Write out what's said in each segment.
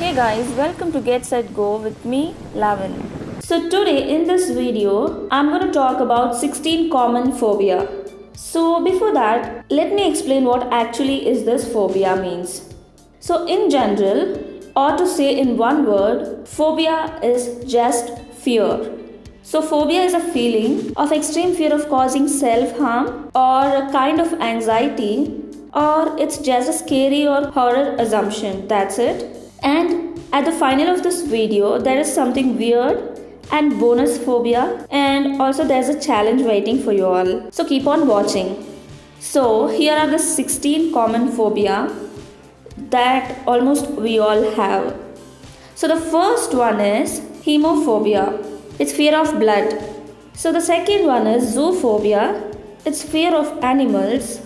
Hey guys, welcome to Get Set Go with me, Lavin. So today in this video, I'm going to talk about 16 common phobia. So before that, let me explain what actually is this phobia means. So in general, or to say in one word, phobia is just fear. So phobia is a feeling of extreme fear of causing self-harm or a kind of anxiety, or it's just a scary or horror assumption. That's it. And at the final of this video, there is something weird and bonus phobia, and also there's a challenge waiting for you all. So keep on watching. So here are the 16 common phobia that almost we all have. So the first one is hemophobia. It's fear of blood. So the second one is zoophobia. It's fear of animals.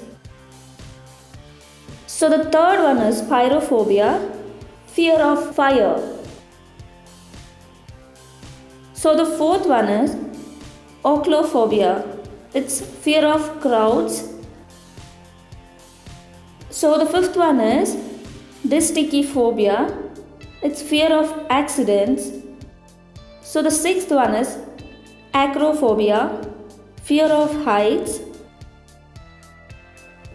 So the third one is pyrophobia. Fear of fire. So the fourth one is ochlophobia. It's fear of crowds. So the fifth one is distichiphobia. It's fear of accidents. So the sixth one is acrophobia. Fear of heights.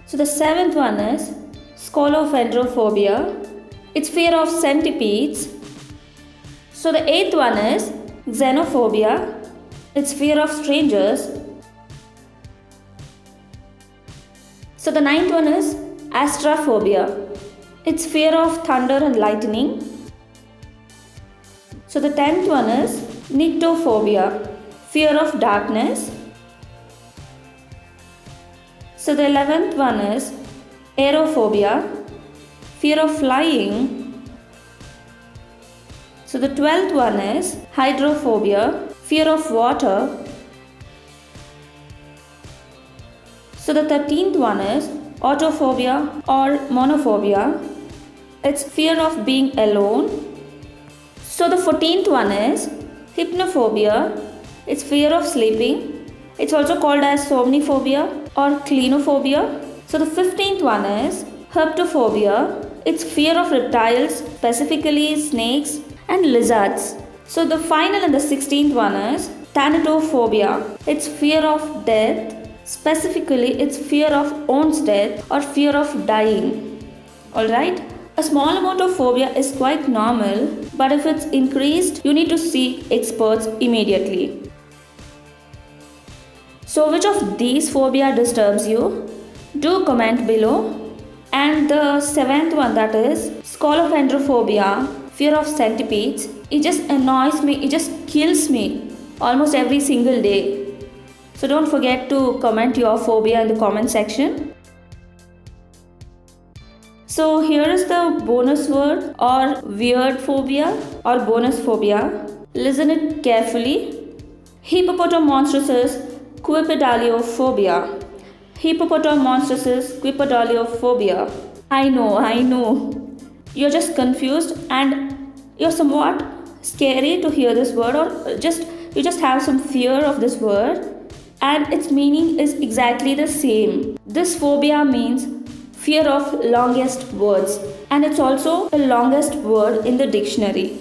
So the seventh one is scolophedrophobia. It's fear of centipedes. So the eighth one is xenophobia. It's fear of strangers. So the ninth one is astrophobia. It's fear of thunder and lightning. So the 10th one is nyctophobia. Fear of darkness. So the 11th one is aerophobia. Fear of flying. So the 12th one is hydrophobia, fear of water. So the 13th one is autophobia or monophobia. It's fear of being alone. So the 14th one is hypnophobia. It's fear of sleeping. It's also called as somniphobia or clinophobia. So the 15th one is herpetophobia. It's fear of reptiles, specifically snakes and lizards. So the final and the 16th one is thanatophobia. It's fear of death. Specifically, it's fear of one's death or fear of dying. Alright? A small amount of phobia is quite normal, but if it's increased, you need to seek experts immediately. So which of these phobia disturbs you? Do comment below. And the seventh one, that is scolophedrophobia, fear of centipedes. It just annoys me, it just kills me almost every single day. So don't forget to comment your phobia in the comment section. So here is the bonus word or weird phobia or bonus phobia. Listen it carefully. Hippopotamonstrances quipedaliophobia. Hippopotamonstrances quipedaliophobia. I know. You're just confused and you're somewhat scary to hear this word, or you just have some fear of this word, and its meaning is exactly the same. This phobia means fear of longest words, and it's also the longest word in the dictionary.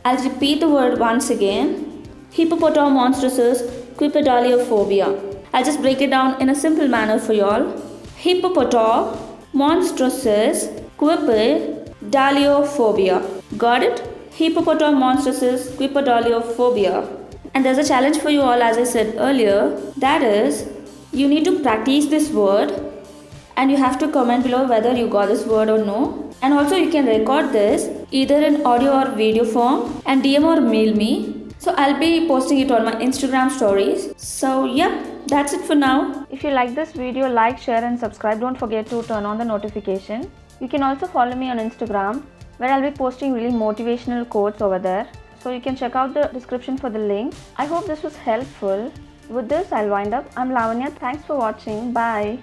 I'll repeat the word once again. Hippopotamonstrances quipedaliophobia. I'll just break it down in a simple manner for y'all. Hippopotamonstrances quipedaliophobia. Got it? Hippopotamonstrances quipedaliophobia. And there's a challenge for you all, as I said earlier. That is, you need to practice this word and you have to comment below whether you got this word or no. And also you can record this either in audio or video form and DM or mail me. So I'll be posting it on my Instagram stories. So yeah, that's it for now. If you like this video, like, share and subscribe. Don't forget to turn on the notification. You can also follow me on Instagram, where I'll be posting really motivational quotes over there. So you can check out the description for the link. I hope this was helpful. With this, I'll wind up. I'm Lavanya. Thanks for watching. Bye.